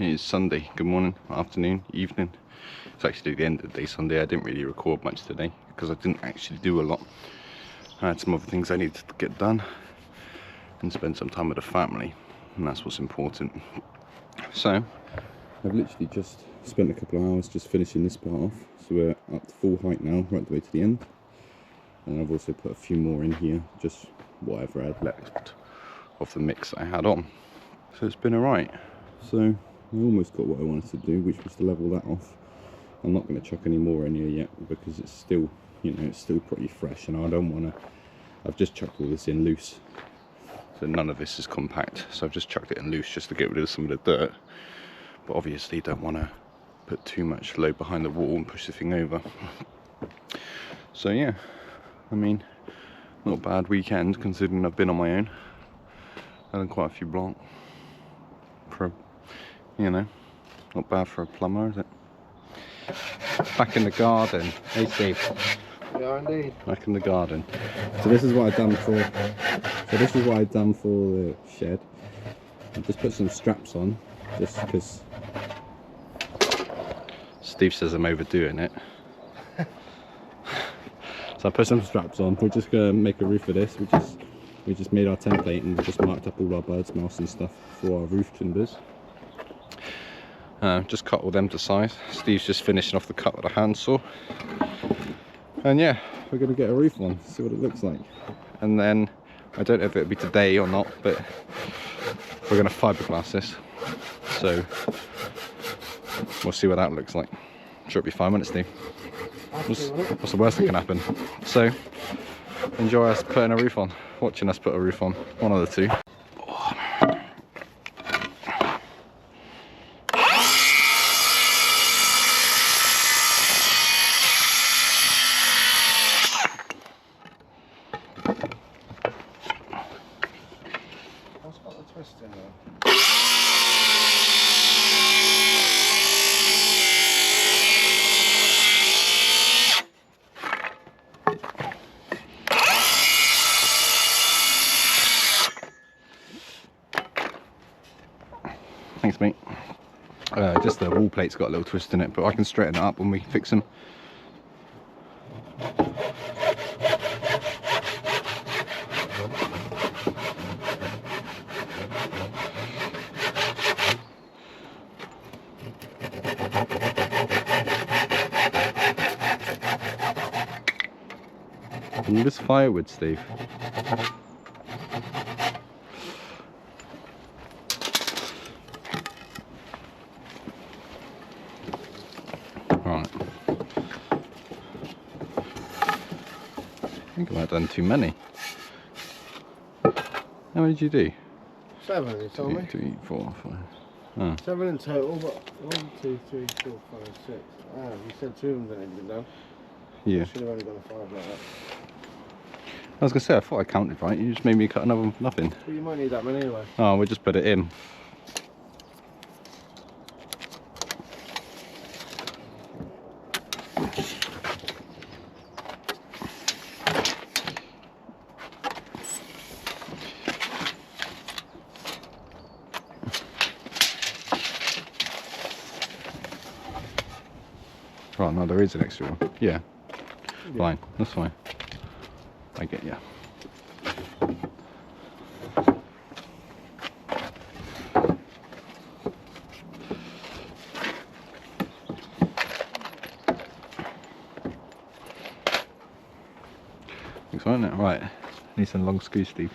It is Sunday. Good morning, afternoon, evening. It's actually the end of the day Sunday. I didn't really record much today because I didn't actually do a lot. I had some other things I needed to get done and spend some time with the family, and that's what's important. So I've literally just spent a couple of hours just finishing this part off, so we're up to full height now, right the way to the end. And I've also put a few more in here, just whatever I had left of the mix I had on. So it's been alright. So I almost got what I wanted to do, which was to level that off. I'm not going to chuck any more in here yet because it's still, you know, it's still pretty fresh, and I don't want to. I've just chucked all this in loose, so none of this is compact. So I've just chucked it in loose just to get rid of some of the dirt. But obviously, don't want to put too much load behind the wall and push the thing over. So yeah, I mean, not a bad weekend considering I've been on my own. I've done quite a few blanc. For, you know, not bad for a plumber, is it? Back in the garden. Hey Steve. Yeah, indeed. Back in the garden. So this is what I've done for. The shed. I just put some straps on, just because Steve says I'm overdoing it. So I put some straps on. We're just gonna make a roof of this. We just made our template and we just marked up all our birds' mouse and stuff for our roof timbers. Just cut all them to size. Steve's just finishing off the cut with a handsaw. And yeah, we're going to get a roof on, see what it looks like. And then, I don't know if it'll be today or not, but we're going to fiberglass this. So, we'll see what that looks like. I'm sure it'll be fine, won't it, Steve? What's the worst that can happen? So, enjoy us putting a roof on. Watching us put a roof on. One of the two. Thanks, mate. Just the wall plate's got a little twist in it, but I can straighten it up when we fix them. All this firewood, Steve. Right. I think I might have done too many. How many did you do? 7, you told me. 2, 4, 5. Oh. 7 in total, but 1, 2, 3, 4, 5, 6. Ah, you said 2 of them didn't get done. Yeah. I should have only done 5 like that. I was going to say, I thought I counted right. You just made me cut another one for nothing. Well, you might need that many anyway. Oh, we'll just put it in. Right, no, there is an extra one. Yeah. Fine, that's fine. I get you. Looks right, isn't it? Right. Need some long screws, Steve.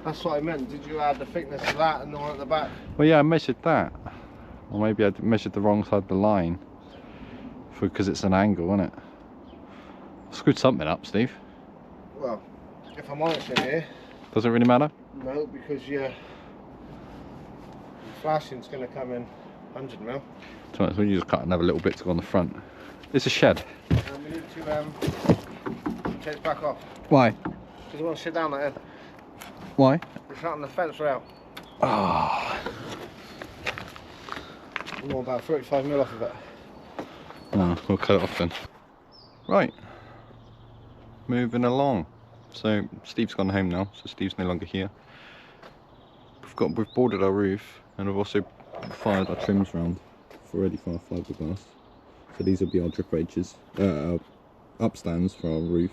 That's what I meant. Did you add the thickness of that and the one at the back? Well, yeah, I measured that. Or maybe I measured the wrong side of the line. Because it's an angle, isn't it? Screwed something up, Steve. Well, if I'm honest in here... Does it really matter? No, because your flashing's going to come in 100 mil. So we just cut another little bit to go on the front. It's a shed. And we need to take it back off. Why? Because you want to sit down like that. Why? It's not on the fence rail. Ah. I'm more about 35 mil off of it. No, we'll cut it off then. Right. Moving along. So Steve's gone home now, so Steve's no longer here. we've boarded our roof, and we've also fired our trims round ready for our fiberglass. So these will be our drip edges, our upstands for our roof,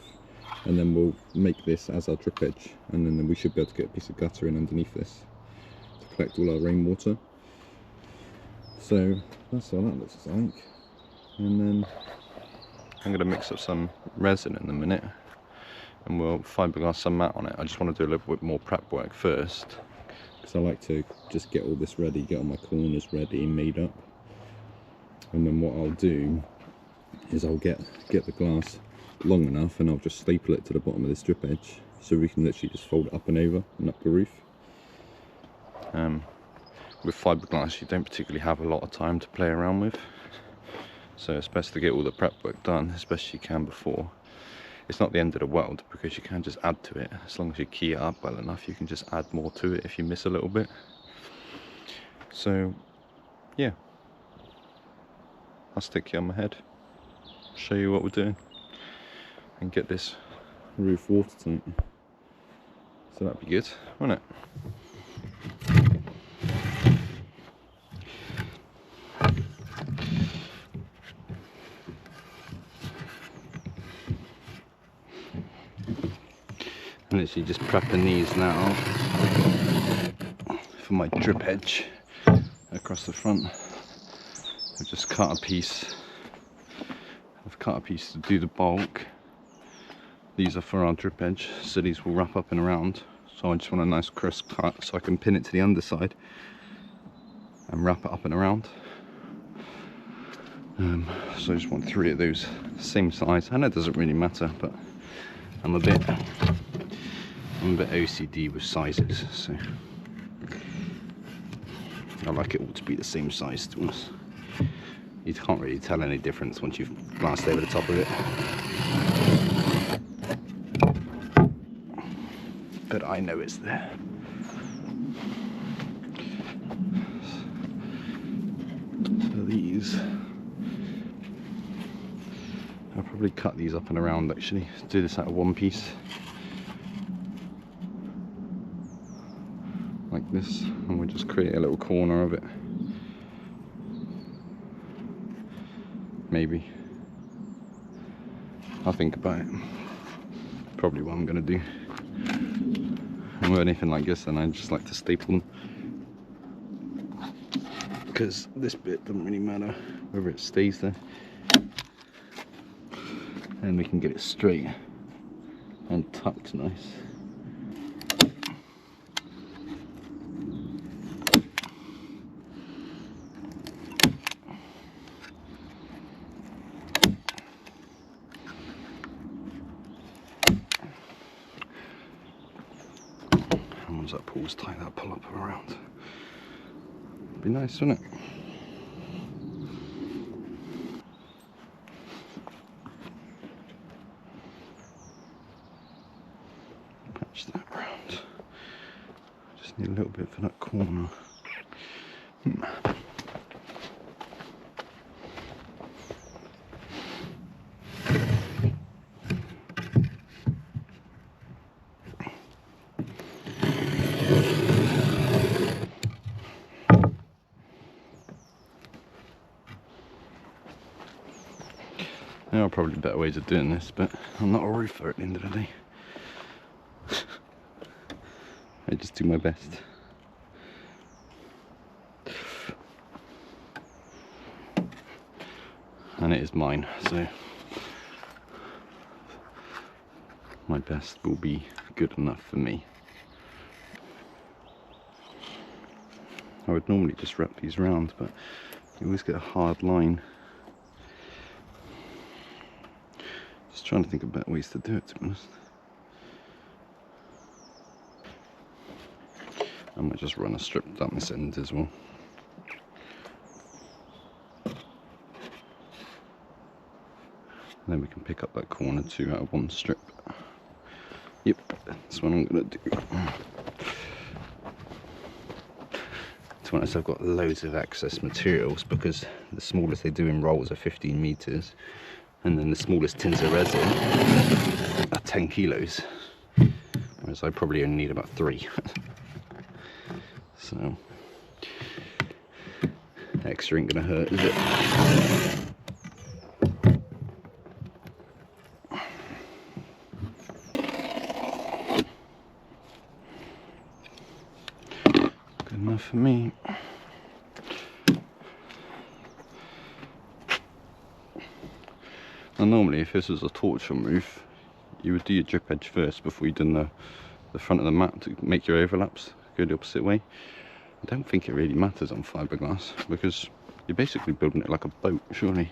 and then we'll make this as our drip edge, and then we should be able to get a piece of gutter in underneath this to collect all our rainwater. So that's what that looks like. And then I'm going to mix up some resin in a minute, and we'll fiberglass some mat on it. I just want to do a little bit more prep work first, because I like to just get all this ready, get all my corners ready and made up. And then what I'll do is I'll get the glass long enough, and I'll just staple it to the bottom of this drip edge, so we can literally just fold it up and over and up the roof. With fiberglass you don't particularly have a lot of time to play around with, so it's best to get all the prep work done as best you can before. It's not the end of the world, because you can just add to it. As long as you key it up well enough, you can just add more to it if you miss a little bit. So yeah, I'll stick you on my head, show you what we're doing, and get this roof watertight. So that'd be good, wouldn't it? I'm literally just prepping these now for my drip edge across the front. I've just cut a piece. I've cut a piece to do the bulk. These are for our drip edge, so these will wrap up and around. So I just want a nice crisp cut so I can pin it to the underside and wrap it up and around. So I just want 3 of those, same size. I know it doesn't really matter, but I'm a bit OCD with sizes, so I like it all to be the same size to us. You can't really tell any difference once you've glassed over the top of it. But I know it's there. So these, I'll probably cut these up and around actually. Do this out of one piece. Like this, and we'll just create a little corner of it. Maybe. I'll think about it. Probably what I'm going to do. And with anything like this, then I just like to staple them, because this bit doesn't really matter whether it stays there, and we can get it straight and tucked nice. Once that pulls tight, that'll pull up and around. Be nice, wouldn't it? Patch that round. Just need a little bit for that corner. There are probably better ways of doing this, but I'm not a roofer at the end of the day. I just do my best. And it is mine, so my best will be good enough for me. I would normally just wrap these round, but you always get a hard line. Just trying to think of better ways to do it, to be honest. I might just run a strip down this end as well. And then we can pick up that corner too out of one strip. Yep, that's what I'm going to do. To be honest, I've got loads of excess materials, because the smallest they do in rolls are 15 meters, and then the smallest tins of resin are 10 kilos, whereas I probably only need about 3. So extra ain't gonna hurt, is it? Good enough for me. Now normally if this was a torch on roof, you would do your drip edge first before you done the front of the mat to make your overlaps go the opposite way. I don't think it really matters on fiberglass because you're basically building it like a boat, surely.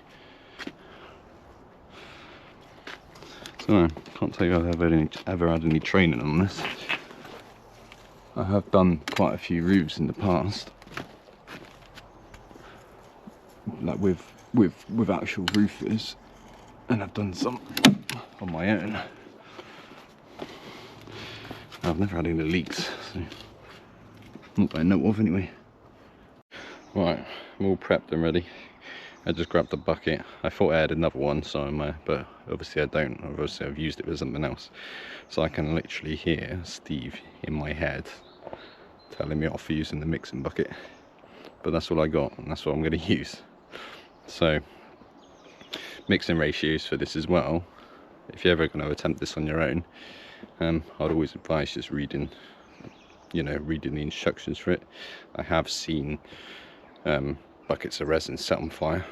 So I can't tell you I've ever had any training on this. I have done quite a few roofs in the past, like with actual roofers, and I've done some on my own. I've never had any leaks, so not that I know of anyway. Right, I'm all prepped and ready. I just grabbed the bucket. I thought I had another one somewhere, but obviously I don't. Obviously I've used it for something else. So I can literally hear Steve in my head telling me off for using the mixing bucket. But that's all I got, and that's what I'm going to use. So, mixing ratios for this as well. If you're ever going to attempt this on your own, I'd always advise just reading the instructions for it. I have seen buckets of resin set on fire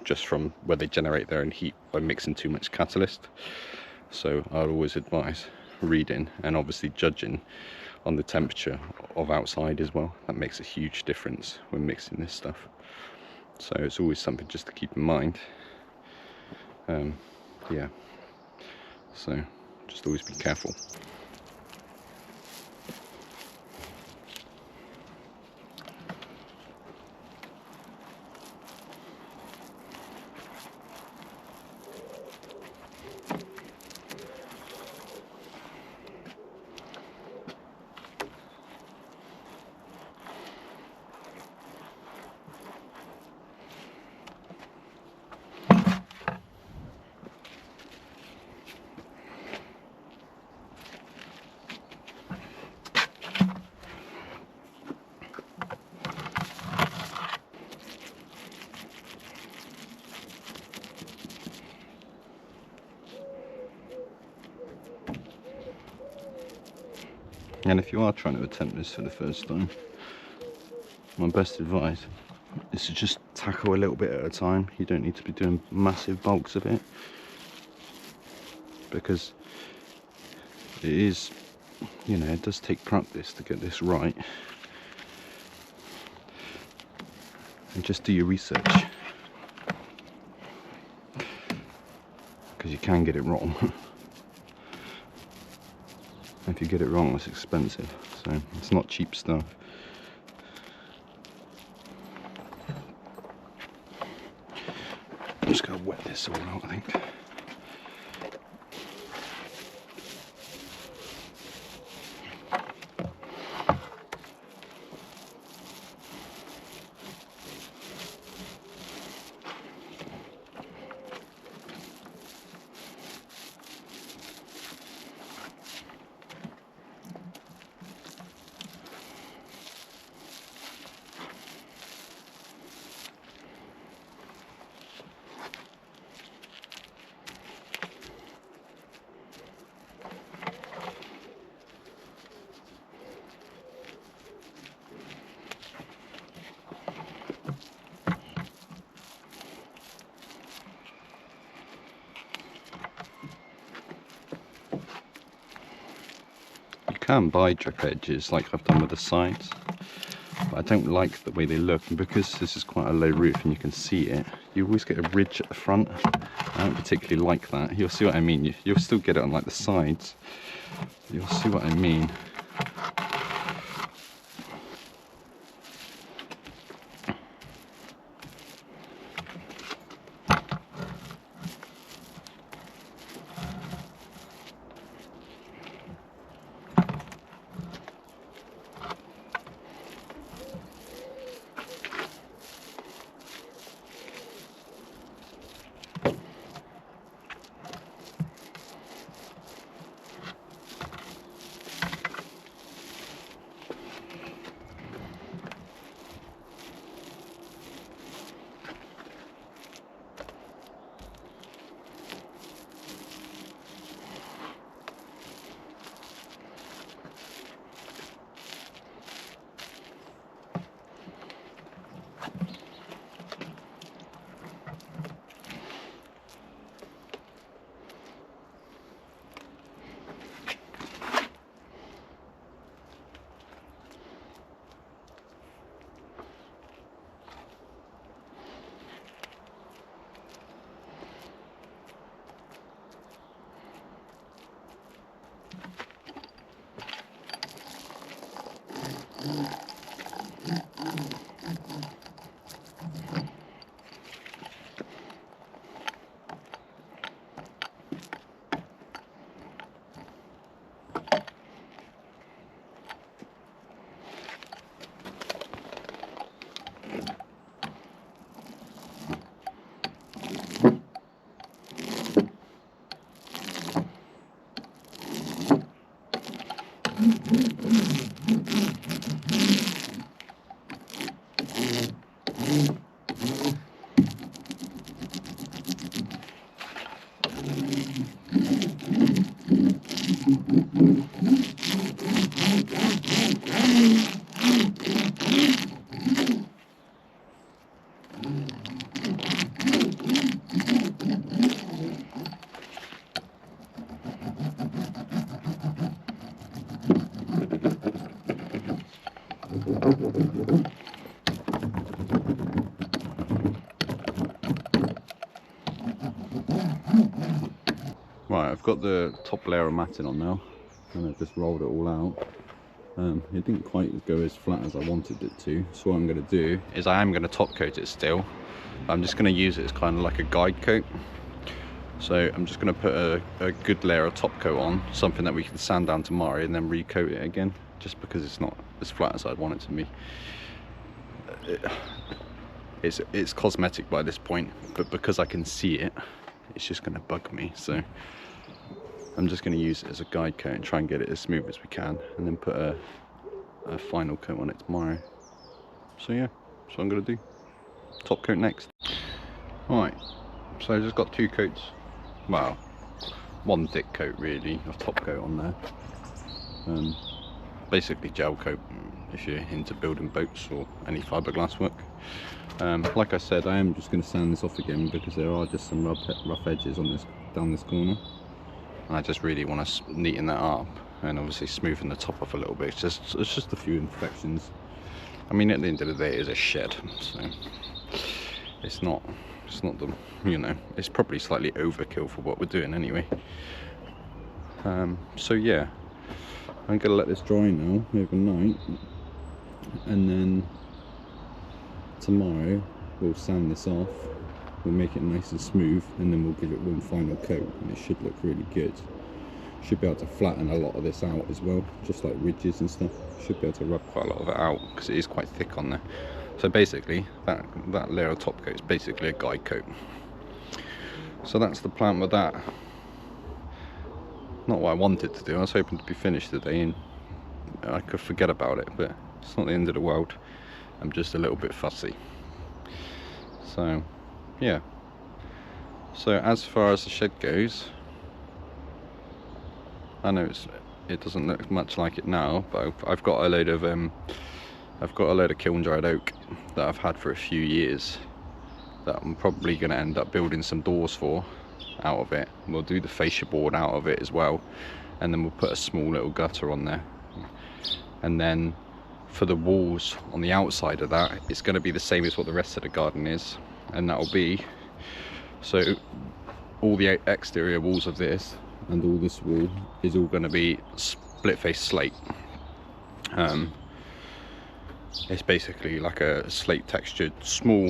just from where they generate their own heat by mixing too much catalyst. So I'd always advise reading and obviously judging on the temperature of outside as well. That makes a huge difference when mixing this stuff. So it's always something just to keep in mind. Yeah, so just always be careful. And if you are trying to attempt this for the first time, my best advice is to just tackle a little bit at a time. You don't need to be doing massive bulks of it, because it is, it does take practice to get this right. And just do your research, because you can get it wrong. If you get it wrong, it's expensive, so it's not cheap stuff. I'm just going to wet this all out, I think. You can buy drip edges like I've done with the sides, but I don't like the way they look, and because this is quite a low roof and you can see it, you always get a ridge at the front. I don't particularly like that. You'll see what I mean. You'll still get it on like the sides. You'll see what I mean. Right, I've got the top layer of matting on now, and I've just rolled it all out. It didn't quite go as flat as I wanted it to, so what I'm going to do is I am going to top coat it still. I'm just going to use it as kind of like a guide coat. So I'm just going to put a good layer of top coat on, something that we can sand down tomorrow and then recoat it again, just because it's not as flat as I'd want it to be. It's cosmetic by this point, but because I can see it, it's just going to bug me. So I'm just going to use it as a guide coat and try and get it as smooth as we can, and then put a final coat on it tomorrow. So yeah, that's what I'm going to do. Top coat next. Alright, so I just got 2 coats, well, 1 thick coat really of top coat on there. Basically gel coat if you're into building boats or any fiberglass work. Like I said, I am just going to sand this off again because there are just some rough edges on this down this corner. And I just really want to neaten that up and obviously smoothen the top off a little bit. It's just a few imperfections. I mean, at the end of the day, it is a shed, so it's not the, you know, it's probably slightly overkill for what we're doing anyway. So yeah, I'm gonna let this dry now overnight, and then tomorrow we'll sand this off, we'll make it nice and smooth, and then we'll give it one final coat, and it should look really good. Should be able to flatten a lot of this out as well, just like ridges and stuff. Should be able to rub quite a lot of it out because it is quite thick on there. So basically that layer of top coat is basically a guide coat. So that's the plan with that. Not what I wanted to do. I was hoping to be finished today and I could forget about it, but it's not the end of the world. I'm just a little bit fussy. So yeah, so as far as the shed goes, I know it doesn't look much like it now, but I've got a load of kiln dried oak that I've had for a few years that I'm probably going to end up building some doors for out of it. We'll do the fascia board out of it as well, and then we'll put a small little gutter on there. And then for the walls on the outside of that, it's going to be the same as what the rest of the garden is, and that'll be, so all the exterior walls of this and all this wall is all going to be split face slate. It's basically like a slate textured small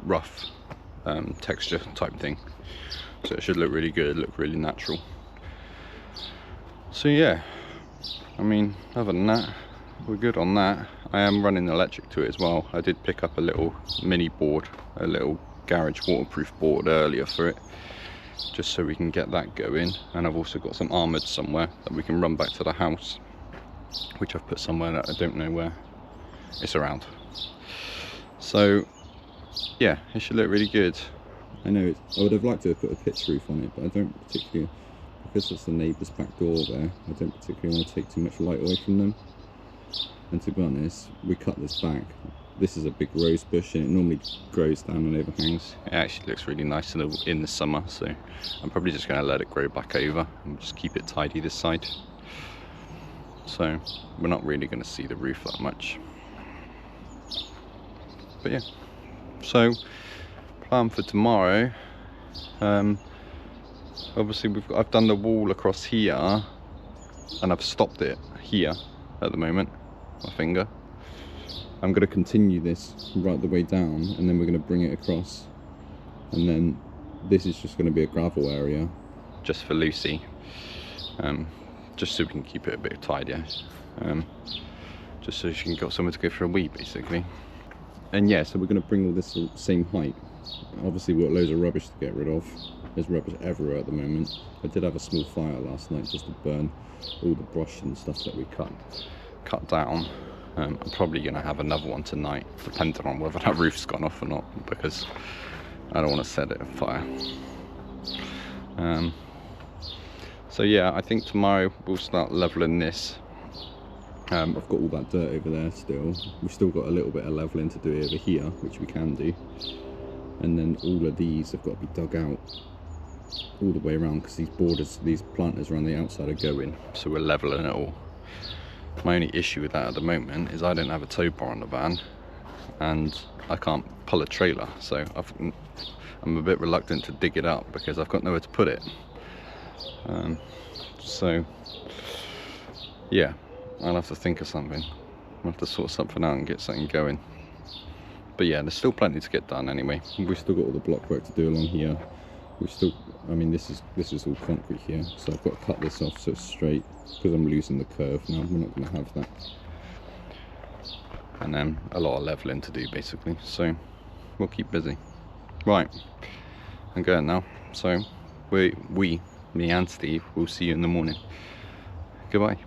rough texture type thing, so it should look really good, look really natural. So yeah, I mean, other than that, we're good on that. I am running electric to it as well. I did pick up a little mini board, a little garage waterproof board earlier for it, just so we can get that going. And I've also got some armoured somewhere that we can run back to the house, which I've put somewhere that I don't know where. It's around. So yeah, it should look really good. I know I would have liked to have put a pitch roof on it, but I don't particularly, because it's the neighbour's back door there, I don't particularly want to take too much light away from them. And to be honest, we cut this back. This is a big rose bush and it normally grows down and overhangs. It actually looks really nice in the summer, so I'm probably just going to let it grow back over and just keep it tidy this side. So we're not really going to see the roof that much. But yeah, so plan for tomorrow, obviously I've done the wall across here and I've stopped it here at the moment, my finger. I'm going to continue this right the way down, and then we're going to bring it across, and then this is just going to be a gravel area just for Lucy, just so we can keep it a bit tidier, just so she can get somewhere to go for a wee basically. And yeah, so we're going to bring all this same height. Obviously we've got loads of rubbish to get rid of. There's rubbish everywhere at the moment. I did have a small fire last night just to burn all the brush and stuff that we cut down. I'm probably going to have another one tonight, depending on whether that roof's gone off or not, because I don't want to set it on fire. So yeah, I think tomorrow we'll start levelling this. I've got all that dirt over there still. We've still got a little bit of levelling to do over here, which we can do. And then all of these have got to be dug out all the way around, because these borders, these planters around the outside are going. So we're levelling it all. My only issue with that at the moment is I don't have a tow bar on the van, and I can't pull a trailer, so I'm a bit reluctant to dig it up because I've got nowhere to put it. So yeah, I'll have to think of something. I'll have to sort something out and get something going. But yeah, there's still plenty to get done anyway. We've still got all the block work to do along here. We've still, I mean, this is all concrete here, so I've got to cut this off so it's straight because I'm losing the curve now. We're not going to have that. And then a lot of leveling to do basically, so we'll keep busy. Right, I'm going now. So me and Steve will see you in the morning. Goodbye.